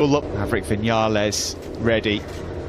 Look, Maverick Vinales ready,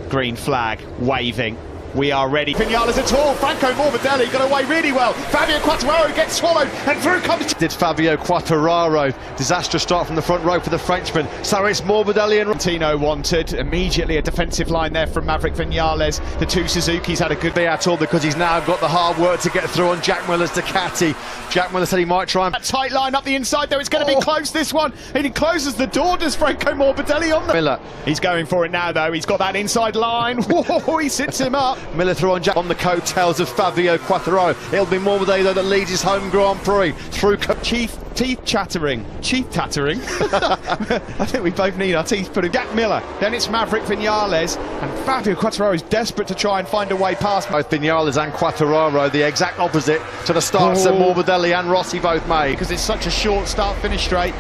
green flag waving. We are ready. Vinales at all. Franco Morbidelli got away really well. Fabio Quartararo gets swallowed, and through comes. Did Fabio Quartararo. Disastrous start from the front row for the Frenchman. So it's Morbidelli and Tino wanted immediately a defensive line there from Maverick Vinales. The two Suzukis had a good day at all because he's now got the hard work to get through on Jack Miller's Ducati. Jack Miller said he might try and that tight line up the inside though. It's going to be close, this one, and he closes the door. Does Franco Morbidelli on the Miller? He's going for it now though. He's got that inside line. Whoa, he sits him up. Miller through on Jack on the coattails of Fabio Quartararo. It'll be Morbidelli though that leads his home Grand Prix through teeth tattering. I think we both need our teeth put in. Jack Miller, then it's Maverick Vinales, and Fabio Quartararo is desperate to try and find a way past. Both Vinales and Quartararo, the exact opposite to the starts that Morbidelli and Rossi both made. Because it's such a short start-finish straight.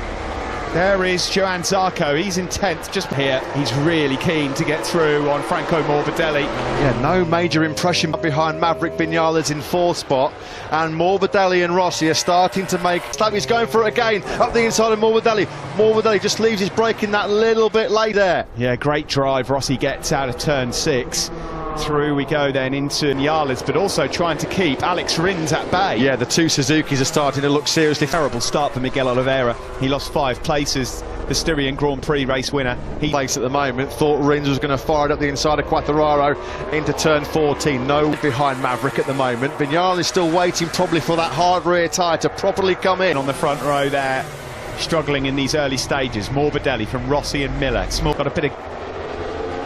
There is Johann Zarco, he's in 10th, just here. He's really keen to get through on Franco Morbidelli. Yeah, no major impression behind Maverick Vinales in 4th spot. And Morbidelli and Rossi are starting to make... He's going for it again, up the inside of Morbidelli. Morbidelli just leaves his braking that little bit late there. Yeah, great drive. Rossi gets out of turn 6. Through we go then into Vinales, but also trying to keep Alex Rins at bay. Yeah, the two Suzukis are starting to look seriously. Terrible start for Miguel Oliveira. He lost 5 places. The Styrian Grand Prix race winner. He place at the moment. Thought Rins was going to fire it up the inside of Quartararo into turn 14. No behind Maverick at the moment. Vinales is still waiting probably for that hard rear tyre to properly come in. On the front row there, struggling in these early stages. Morbidelli from Rossi and Miller. Small got a bit of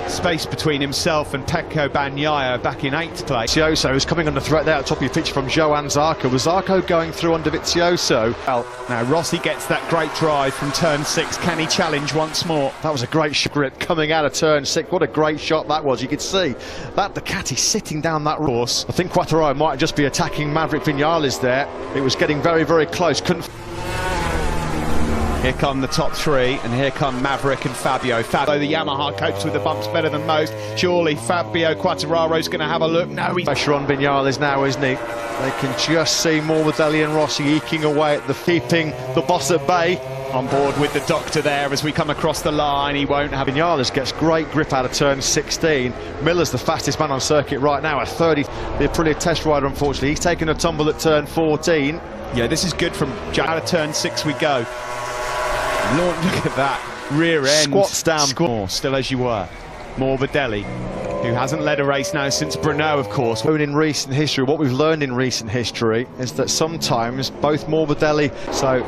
space between himself and Pecco Bagnaia back in 8th place. Vizioso is coming under threat there at top of your pitch from Johann Zarco. Was Zarco going through under Vizioso? Well, now Rossi gets that great drive from turn 6. Can he challenge once more? That was a great grip coming out of turn 6. What a great shot that was. You could see that Ducati sitting down that course. I think Quartararo might just be attacking Maverick Vinales there. It was getting very, very close. Here come the top 3, and here come Maverick and Fabio. Fabio, the Yamaha, copes with the bumps better than most. Surely Fabio Quartararo's going to have a look. No, he's... Pressure on Vinales now, isn't he? They can just see Morbidelli and Rossi eking away at the keeping the boss at bay. On board with the doctor there as we come across the line. He won't have... Vinales gets great grip out of turn 16. Miller's the fastest man on circuit right now at 30. The Aprilia test rider, unfortunately. He's taken a tumble at turn 14. Yeah, this is good from Jack. Out of turn 6 we go. Lord, look at that rear end. Squats down. Still as you were. Morbidelli, who hasn't led a race now since Brno, of course. In recent history, what we've learned in recent history is that sometimes both Morbidelli... So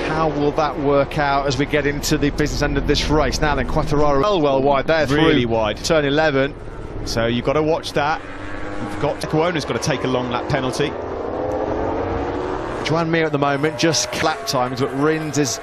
how will that work out as we get into the business end of this race? Now then, Quartararo well wide there. Really wide. Turn 11. So you've got to watch that. You've got... Cuona's got to take a long lap penalty. Joan Mir at the moment, just lap times, but Rins is...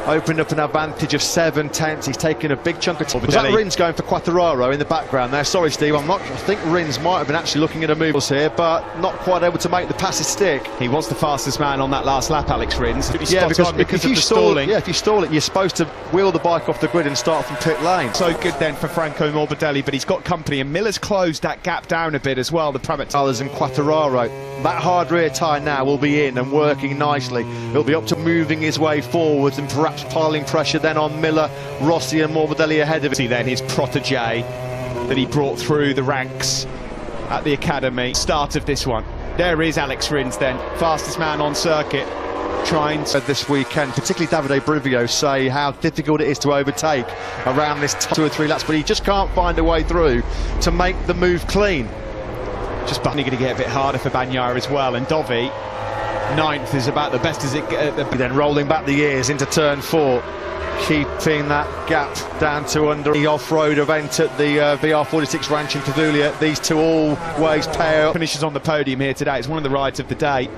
opened up an advantage of 7/10. He's taken a big chunk of time. Was that Rins going for Quartararo in the background there? Sorry, Steve, I think Rins might have been actually looking at a move here, but not quite able to make the passes stick. He was the fastest man on that last lap, Alex Rins. Yeah, because if you stall it, if you stall it, you're supposed to wheel the bike off the grid and start from pit lane. So good then for Franco Morbidelli, but he's got company, and Miller's closed that gap down a bit as well. The Pramatalers and Quartararo. That hard rear tyre now will be in and working nicely. He'll be up to moving his way forwards and perhaps piling pressure then on Miller, Rossi and Morbidelli ahead of him. See then his protege that he brought through the ranks at the academy. Start of this one. There is Alex Rins then, fastest man on circuit. Trying to... This weekend, particularly Davide Brivio, say how difficult it is to overtake around this 2 or 3 laps, but he just can't find a way through to make the move clean. Just going to get a bit harder for Bagnaia as well, and Dovi 9th is about the best as it gets. Then rolling back the years into turn 4, keeping that gap down to under the off-road event at the VR46 Ranch in Pavuglia. These two always pay out. Finishes on the podium here today. It's one of the rides of the day.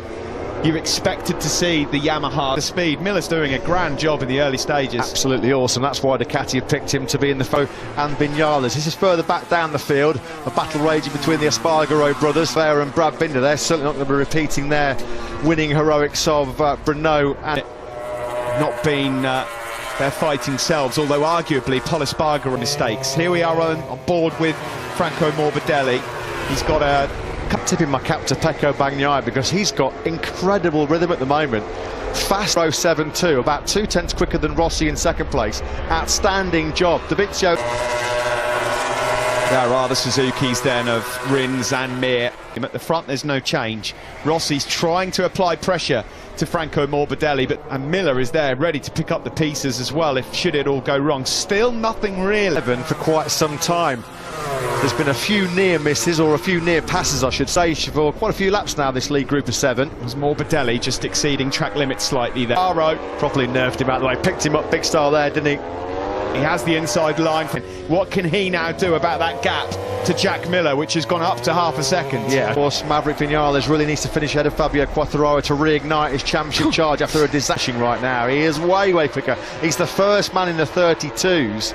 You expected to see the Yamaha, the speed. Miller's doing a grand job in the early stages. Absolutely awesome. That's why Ducati have picked him to be in the foe. And Vinales. This is further back down the field. A battle raging between the Espargaro brothers, Claire and Brad Binder. They're certainly not going to be repeating their winning heroics of Brno and not been their fighting selves, although arguably Paul Espargaro mistakes. Here we are on board with Franco Morbidelli. He's got a Tipping my cap to Pecco Bagnaia because he's got incredible rhythm at the moment. Fast row 7-2, about 2/10 quicker than Rossi in second place. Outstanding job. Davizio. There are the Suzukis then of Rins and Mir. At the front there's no change. Rossi's trying to apply pressure to Franco Morbidelli, and Miller is there ready to pick up the pieces as well if should it all go wrong. Still nothing really. For quite some time. There's been a few near misses, or a few near passes I should say, for quite a few laps now this league group of 7. It was Morbidelli just exceeding track limits slightly there. Aro properly nerfed him out of the way, picked him up big style there, didn't he? He has the inside line. What can he now do about that gap to Jack Miller, which has gone up to half a second? Yeah, of course, Maverick Vinales really needs to finish ahead of Fabio Quartararo to reignite his championship charge after a disaster right now. He is way quicker. He's the first man in the 32s.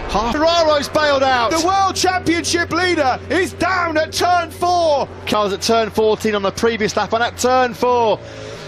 Quartararo's bailed out. The World Championship leader is down at turn 4. Carl's at turn 14 on the previous lap, and at turn 4,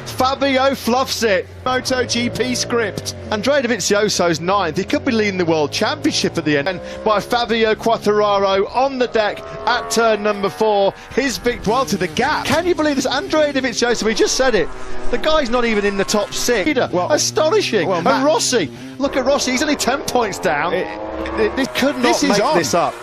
Fabio fluffs it. Motogp script. Andrea Dovizioso's 9th. He could be leading the World Championship at the end. And by Fabio Quartararo on the deck at turn number 4. His victory. Well, to the gap. Can you believe this? Andrea Dovizioso, we just said it. The guy's not even in the top 6. Well, astonishing. Well, and Rossi, look at Rossi. He's only 10 points down. This could not make this up.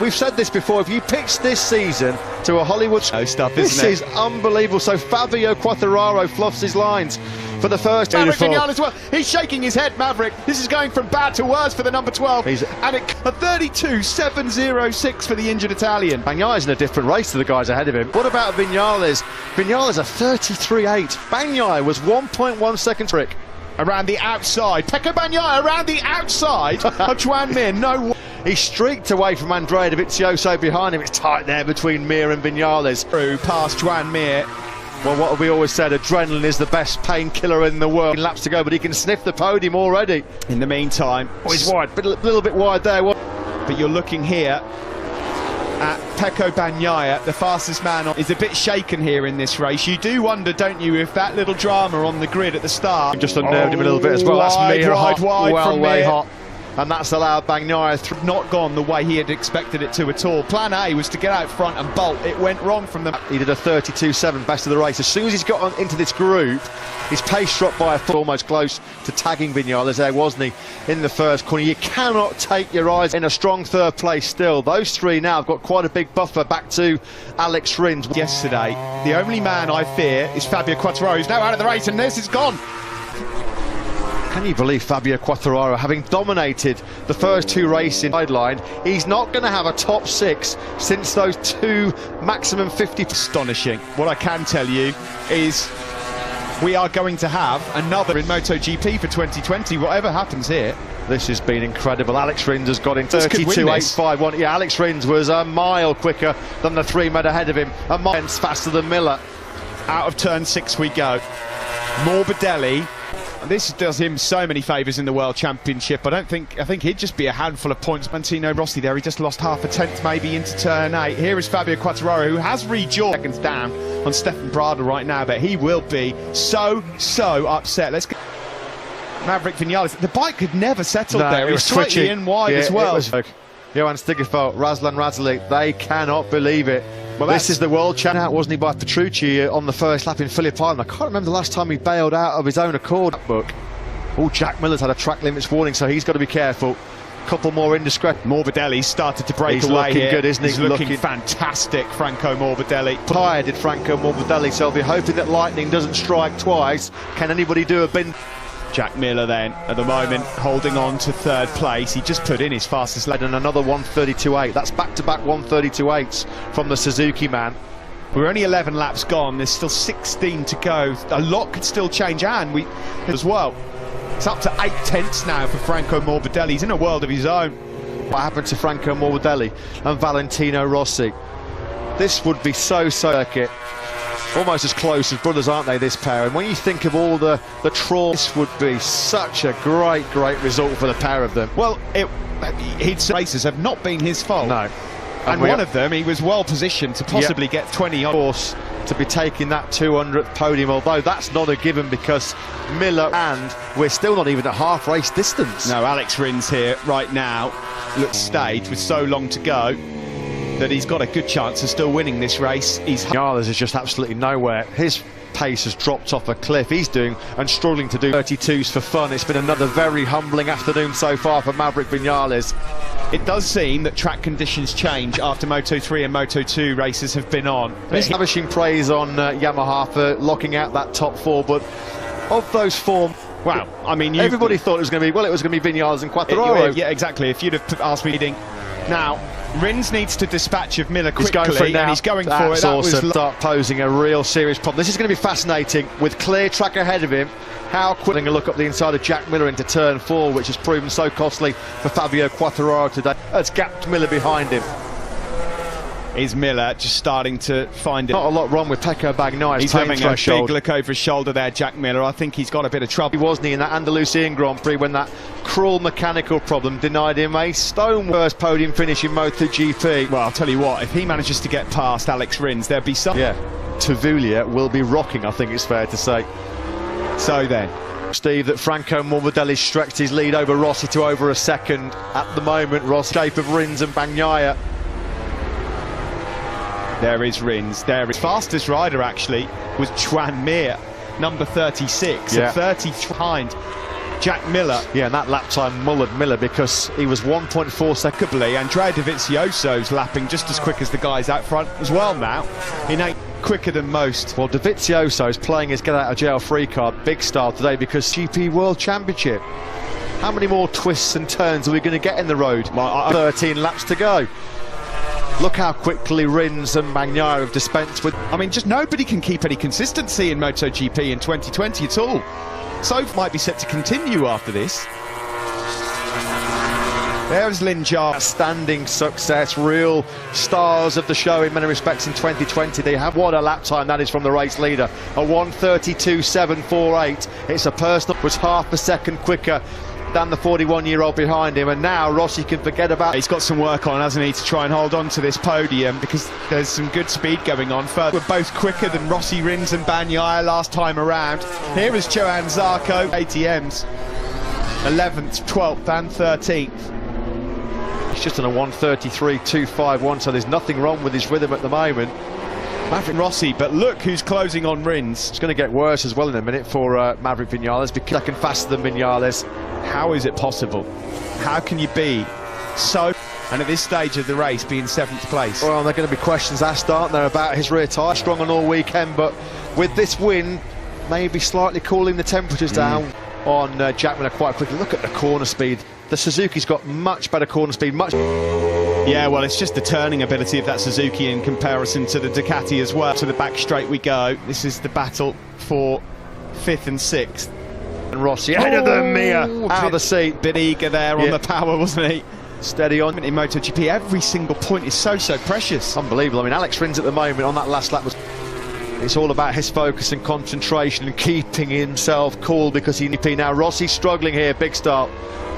We've said this before, if you pitch this season to a Hollywood stuff, this is unbelievable. So Fabio Quartararo fluffs his lines for the first time. Maverick Vinales as well. He's shaking his head, Maverick. This is going from bad to worse for the number 12. And a 32.706 for the injured Italian. Bagnaia's in a different race to the guys ahead of him. What about Vinales? Vinales a 33.8. Bagnaia was 1.1 seconds trick. Around the outside. Pecco Bagnaia around the outside of Juan Mir. No. He streaked away from Andrea Dovizioso behind him. It's tight there between Mir and Vinales. Through past Juan Mir. Well, what have we always said? Adrenaline is the best painkiller in the world. Laps to go, but he can sniff the podium already. In the meantime, he's wide, a little bit wide there. But you're looking here at Pecco Bagnaia, the fastest man, is a bit shaken here in this race. You do wonder, don't you, if that little drama on the grid at the start just unnerved him a little bit as well. That's Mir wide well from way Mir. hot. And that's allowed Bagnaia not gone the way he had expected it to at all. Plan A was to get out front and bolt. It went wrong from the... He did a 32.7 best of the race. As soon as he's got into this group, his pace dropped by a foot, almost close to tagging Vinales there, wasn't he, in the first corner. You cannot take your eyes in a strong third place still. Those three now have got quite a big buffer back to Alex Rins. Yesterday, the only man I fear is Fabio Quartararo, who's now out of the race, and this is gone. Can you believe Fabio Quartararo, having dominated the first 2 races in sideline, he's not going to have a top 6 since those 2 maximum 50. Astonishing. What I can tell you is we are going to have another in MotoGP for 2020, whatever happens here. This has been incredible. Alex Rins has got in 32.851. Yeah, Alex Rins was a mile quicker than the 3 men ahead of him, a mile faster than Miller. Out of turn 6 we go. Morbidelli. This does him so many favours in the World Championship. I think he'd just be a handful of points. Mantino Rossi there, he just lost half a tenth maybe into turn 8. Here is Fabio Quartararo, who has rejoined seconds down on Stefan Bradl right now, but he will be so upset. Let's go. Maverick Vinales. The bike had never settled there. It was slightly in wide as well. Johan Stigefeld, Razlan Razalik, they cannot believe it. Well, this is the world champion out, wasn't he, by Petrucci on the first lap in Phillip Island. I can't remember the last time he bailed out of his own accord. Oh, Jack Miller's had a track limits warning, so he's got to be careful. Couple more indiscreet. Morbidelli started to break away. He's looking good, isn't he? He's looking fantastic, Franco Morbidelli. Tired did Franco Morbidelli, so I'll be hoping that lightning doesn't strike twice. Can anybody do a bin? Jack Miller then, at the moment, holding on to 3rd place. He just put in his fastest lap. And another 132.8. That's back-to-back 132.8s from the Suzuki man. We're only 11 laps gone. There's still 16 to go. A lot could still change, and we as well. It's up to 8 tenths now for Franco Morbidelli. He's in a world of his own. What happened to Franco Morbidelli and Valentino Rossi? This would be so circuit. Almost as close as brothers, aren't they, this pair? And when you think of all the trawl, this would be such a great result for the pair of them. Well, his races have not been his fault. No. And one of them, he was well positioned to possibly get 20 on course to be taking that 200th podium, although that's not a given because Miller, and we're still not even at half race distance. No, Alex Rins here right now looks staged with so long to go. that he's got a good chance of still winning this race. Vinales is just absolutely nowhere. His pace has dropped off a cliff. He's doing and struggling to do 32s for fun. It's been another very humbling afternoon so far for Maverick Vinales. It does seem that track conditions change after Moto3 and Moto2 races have been on. He's lavishing praise on Yamaha for locking out that top four, but of those four, wow, I mean, everybody thought it was going to be, well, it was going to be Vinales and Quartararo. Yeah, exactly. If you'd have asked me, now Rins needs to dispatch of Miller quickly, he's going for it now. And he's going for it. That's awesome. Start posing a real serious problem. This is going to be fascinating with clear track ahead of him. How quickly a look up the inside of Jack Miller into turn 4, which has proven so costly for Fabio Quartararo today. It's gapped Miller behind him. Is Miller just starting to find it? Not a lot wrong with Pecco Bagnaia. He's having a big look over his shoulder there, Jack Miller. I think he's got a bit of trouble. He wasn't he in that Andalusian Grand Prix when that cruel mechanical problem denied him a stone first podium finish in MotoGP. Well, I'll tell you what, if he manages to get past Alex Rins, there'll be some... Yeah, Tavuglia will be rocking, I think it's fair to say. So then, Steve, that Franco Morbidelli stretched his lead over Rossi to over a second. At the moment, Escape of Rins and Bagnaia. There is Rins. There is fastest rider actually was Juan Mir, number 36, yeah. and 30 behind Jack Miller. Yeah, and that lap time mullered Miller because he was 1.4 seconds. Andrea Dovizioso's lapping just as quick as the guys out front as well now. He ain't quicker than most. Well, Dovizioso's playing his get out of jail free card big style today because GP World Championship. How many more twists and turns are we going to get in the road? Well, 13 laps to go. Look how quickly Rins and Bagnaia have dispensed with... I mean, just nobody can keep any consistency in MotoGP in 2020 at all. So might be set to continue after this. There's Linjar. Outstanding success, real stars of the show in many respects in 2020. They have what a lap time that is from the race leader. A 1:32.748. It's a personal, was half a second quicker than the 41-year-old behind him, and now Rossi can forget about... He's got some work on, hasn't he, to try and hold on to this podium, because there's some good speed going on. We're both quicker than Rossi, Rins and Bagnaia last time around. Here is Johan Zarco, ATMs, 11th, 12th and 13th. He's just on a 1:33.251, so there's nothing wrong with his rhythm at the moment. Maverick Rossi, but look who's closing on Rins. It's going to get worse as well in a minute for Maverick Vinales, because second faster than Vinales. How is it possible? How can you be so, and at this stage of the race, be in 7th place? Well, there are going to be questions asked, aren't there, about his rear tyre. Strong on all weekend, but with this win, maybe slightly cooling the temperatures down on Jack Miller quite quickly. Look at the corner speed. The Suzuki's got much better corner speed, much... Yeah, well, it's just the turning ability of that Suzuki in comparison to the Ducati as well. To the back straight we go. This is the battle for 5th and 6th. And Rossi ahead of the Mir, out of the seat. Bit eager there on the power, wasn't he? Steady on. In MotoGP, every single point is so precious. Unbelievable. I mean, Alex Rins at the moment on that last lap was... It's all about his focus and concentration and keeping himself cool because he... Now Rossi's struggling here, big start.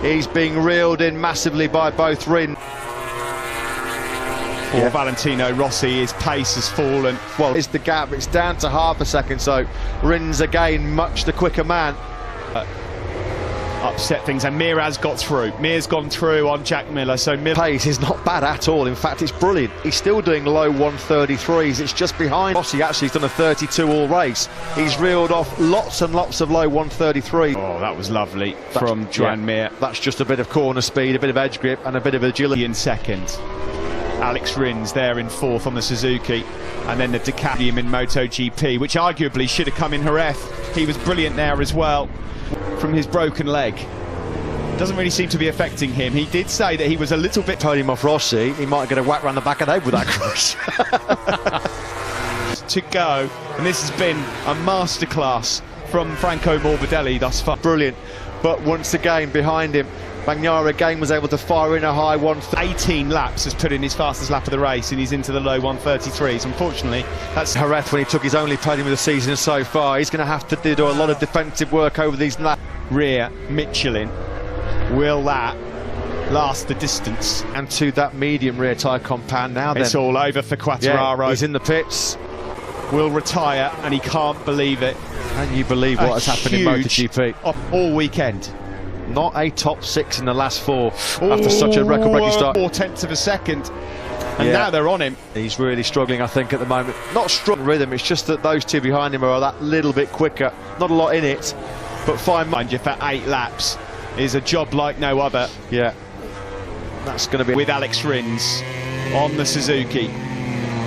He's being reeled in massively by both Rins. For Valentino Rossi, his pace has fallen. Well, it's the gap, it's down to half a second, so Rins again, much the quicker man. Upset things, and Mir has got through. Mir's gone through on Jack Miller, so Mir... Pace is not bad at all, in fact it's brilliant. He's still doing low 1:33s, it's just behind. Rossi actually has done a 32 all race. He's reeled off lots and lots of low 1:33. Oh, that was lovely from Joan Mir. That's just a bit of corner speed, a bit of edge grip and a bit of agility. In second. Alex Rins there in 4th on the Suzuki, and then the Ducati in MotoGP, which arguably should have come in Jerez. He was brilliant there as well from his broken leg. Doesn't really seem to be affecting him. He did say that he was a little bit... Told him off Rossi, he might get a whack round the back of the head with that crush. To go, and this has been a masterclass from Franco Morbidelli thus far. Brilliant, but once again behind him, Bagnaia again was able to fire in a high 18 laps has put in his fastest lap of the race, and he's into the low 1:33s. Unfortunately, that's Jerez when he took his only podium of the season so far. He's going to have to do a lot of defensive work over these laps. Rear Michelin, will that last the distance? And to that medium rear tyre compound now. It's all over for Quartararo. Yeah, he's in the pits. Will retire, and he can't believe it. Can you believe what has happened in MotoGP all weekend? Not a top 6 in the last 4 after such a record-breaking start. 0.4 of a second. And now they're on him. He's really struggling, I think, at the moment. Not struggling rhythm, it's just that those two behind him are that little bit quicker. Not a lot in it, but fine. Mind you, for 8 laps is a job like no other. Yeah. That's going to be... With Alex Rins on the Suzuki,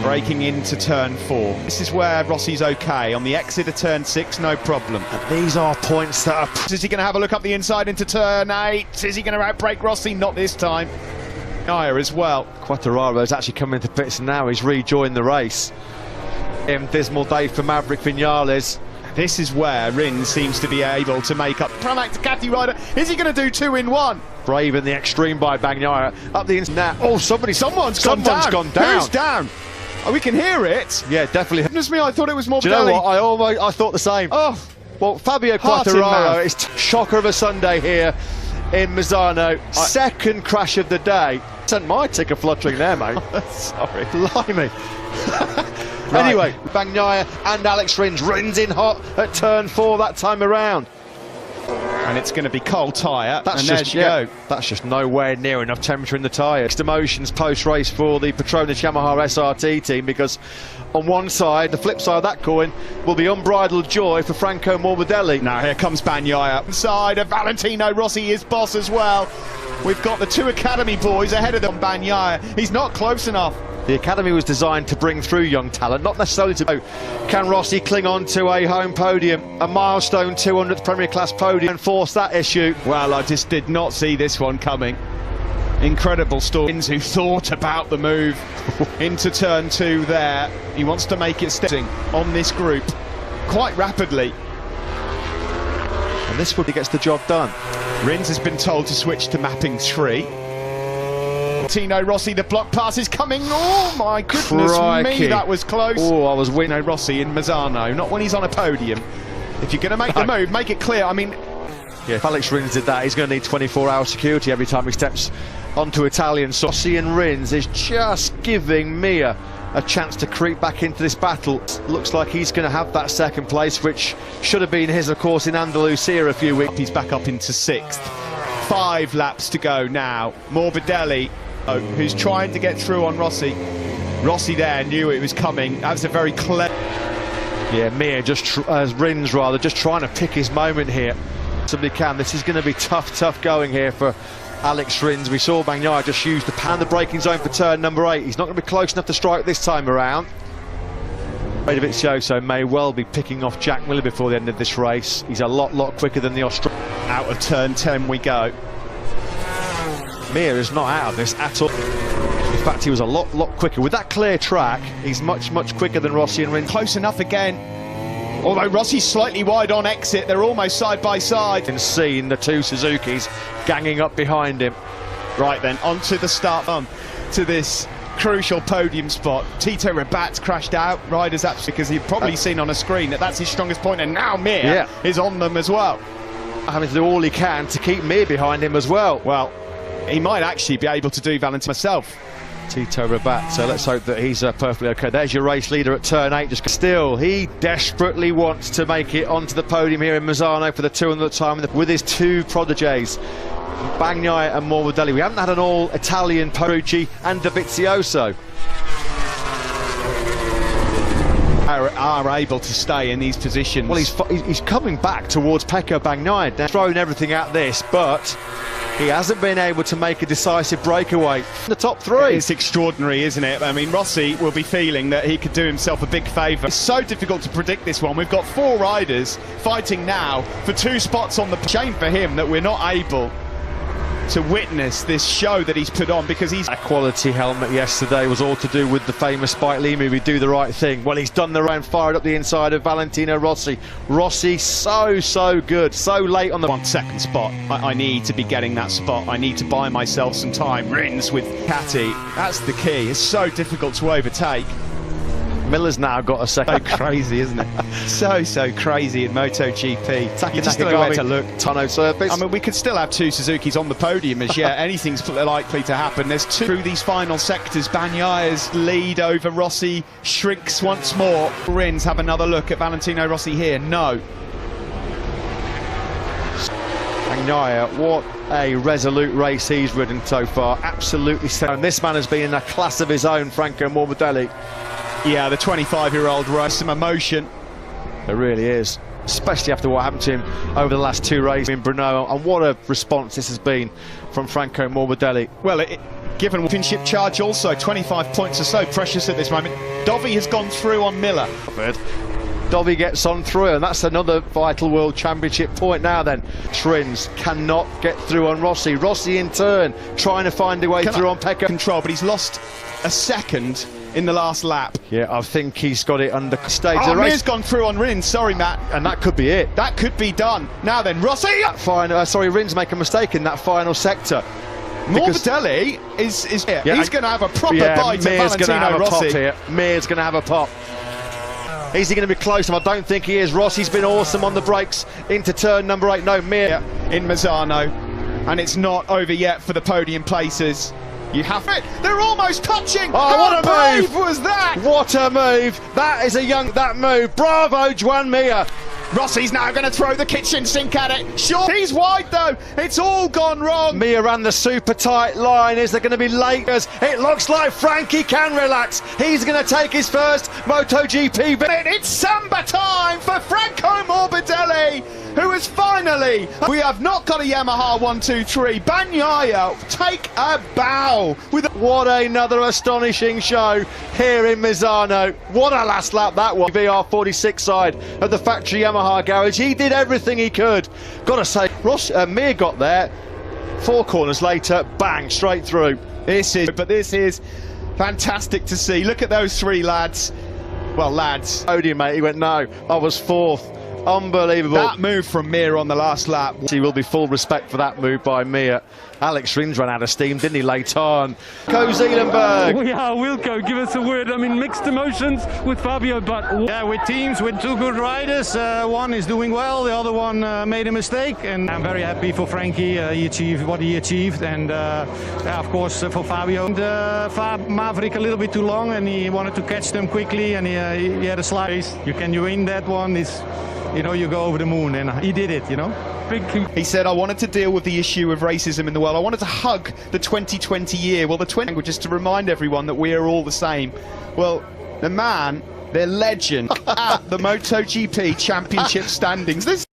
breaking into turn 4. This is where Rossi's okay. On the exit of turn 6, no problem. And these are points that are... Is he going to have a look up the inside into turn 8? Is he going to outbrake Rossi? Not this time. Aya as well. Quartararo's actually coming into pits and now he's rejoined the race. Dismal day for Maverick Vinales. This is where Rins seems to be able to make up. Pramac Ducati rider. Is he going to do 2 in 1? Brave in the extreme by Bagnaia. Up the inside now. Oh, someone's gone down. Who's down? Oh, we can hear it. Yeah, definitely. Goodness me, I thought it was Morbidelli. Do you know what? I thought the same. Oh, well, Fabio Quartararo is shocker of a Sunday here in Misano. Second crash of the day. Sent my ticker fluttering there, mate. Sorry. Blimey. Anyway, Bagnaia and Alex Rins. Rins in hot at turn 4 that time around. And it's going to be cold tyre. That's just nowhere near enough temperature in the tyre. Mixed emotions post-race for the Petronas Yamaha SRT team, because on one side, the flip side of that coin, will be unbridled joy for Franco Morbidelli. Now here comes Bagnaia. Inside of Valentino Rossi, his boss as well. We've got the 2 Academy boys ahead of them. Bagnaia, he's not close enough. The Academy was designed to bring through young talent, not necessarily to... Can Rossi cling on to a home podium, a milestone 200th Premier Class podium, and force that issue? Well, I just did not see this one coming. Incredible stories. Who thought about the move into turn 2 there. He wants to make it stepping on this group quite rapidly. And this one, he gets the job done. Rins has been told to switch to mapping 3. Tino Rossi, the block pass is coming. Oh my goodness me, that was close. Oh, I was winning. Rossi in Misano, not when he's on a podium. If you're going to make the move, make it clear. I mean, yeah, if Alex Rins did that, he's going to need 24-hour security every time he steps onto Italian. Rossi and Rins is just giving Mia a chance to creep back into this battle. Looks like he's going to have that second place, which should have been his, of course, in Andalusia a few weeks. He's back up into 6th. 5 laps to go now. Morbidelli, who's trying to get through on Rossi. Rossi there knew it was coming. That was a very clever... Yeah, Mir Rins rather, just trying to pick his moment here. Somebody can. This is going to be tough going here for Alex Rins. We saw Bagnaia just use the pan the braking zone for turn number 8. He's not going to be close enough to strike this time around. Dovizioso may well be picking off Jack Miller before the end of this race. He's a lot quicker than the Australian. Out of turn 10 we go. Mir is not out of this at all. In fact, he was a lot quicker. With that clear track, he's much quicker than Rossi and Rins. Close enough again. Although Rossi's slightly wide on exit, they're almost side by side. And seen the 2 Suzukis ganging up behind him. Right then, onto the start to this crucial podium spot. Tito Rabat's crashed out. Riders up because he'd probably seen on a screen that that's his strongest point, and now Mir is on them as well. Having to do all he can to keep Mir behind him as well. Well, he might actually be able to do Valentino himself. Tito Rabat, so let's hope that he's perfectly okay. There's your race leader at turn 8. Just still, he desperately wants to make it onto the podium here in Misano for the 200th time with his 2 prodigies, Bagnaia and Morbidelli. We haven't had an all-Italian Petrucci and Dovizioso. Are able to stay in these positions. Well, he's coming back towards Pecco Bagnaia. They're throwing everything at this, but he hasn't been able to make a decisive breakaway in the top 3. It's extraordinary, isn't it? I mean, Rossi will be feeling that he could do himself a big favour. It's so difficult to predict this one. We've got 4 riders fighting now for 2 spots on the... Shame for him that we're not able to witness this show that he's put on, because he's... A quality helmet yesterday was all to do with the famous Spike Lee movie, Do the Right Thing. Well, he's done the round, fired up the inside of Valentino Rossi. Rossi so good, so late on the 1 second spot. I need to be getting that spot. I need to buy myself some time. Rins with Catty, that's the key. It's so difficult to overtake. Miller's now got a second. So crazy, isn't it? so crazy in MotoGP. You just don't know where to look. Tonneau surface. I mean, we could still have 2 Suzukis on the podium as yet. Anything's likely to happen. There's 2 through these final sectors. Bagnaia's lead over Rossi shrinks once more. Rins have another look at Valentino Rossi here. No. Bagnaia, what a resolute race he's ridden so far. Absolutely so. And this man has been in a class of his own, Franco Morbidelli. Yeah, the 25-year-old runs some emotion. There really is, especially after what happened to him over the last 2 races in Brno, and what a response this has been from Franco Morbidelli. Well, given championship charge also, 25 points or so, precious at this moment. Dovi has gone through on Miller. Dovi gets on through, and that's another vital World Championship point now then. Trins cannot get through on Rossi. Rossi in turn trying to find a way through on Pecco. Control, but he's lost a second in the last lap. Yeah, I think he's got it under stage. Oh, Mir's gone through on Rins, sorry Matt. And that could be it. That could be done. Now then, Rossi! Rins make a mistake in that final sector. Morbidelli is here. Yeah, he's going to have a proper bite Mir's at Valentino Rossi. Here. Mir's going to have a pop. Is he going to be close? I don't think he is. Rossi's been awesome on the brakes into turn number 8. No, Mir in Mazzano, and it's not over yet for the podium places. You have it. They're almost touching. Oh, How what a brave move! Was that? What a move! That is that move. Bravo, Joan Mir. Rossi's now going to throw the kitchen sink at it. Sure, he's wide though. It's all gone wrong. Mir ran the super tight line. Is there going to be Lakers? It looks like Frankie can relax. He's going to take his first MotoGP. It's Samba time for Franco Morbidelli, who is finally. We have not got a Yamaha 1-2-3. Bagnaia take a bow with. What another astonishing show here in Misano. What a last lap that was. VR46 side of the factory Yamaha garage. He did everything he could. Gotta say, Mir got there. 4 corners later, bang, straight through. This is fantastic to see. Look at those 3 lads. Well, lads. Podium, mate. He went, no, I was 4th. Unbelievable. That move from Mir on the last lap. He will be full respect for that move by Mir. Alex Rins ran out of steam, didn't he, late on? Ko Zeelenberg. Yeah, Wilco, give us a word. I mean, mixed emotions with Fabio, but... Yeah, with teams, with 2 good riders. One is doing well, the other one made a mistake. And I'm very happy for Frankie. He achieved what he achieved. And, yeah, of course, for Fabio. And, Maverick a little bit too long, and he wanted to catch them quickly, and he had a slice. You win that one. You know, you go over the moon, and he did it, you know. He said, I wanted to deal with the issue of racism in the world. I wanted to hug the 2020 year. Well, the 20 language is to remind everyone that we are all the same. Well, the man, their legend at the MotoGP championship standings.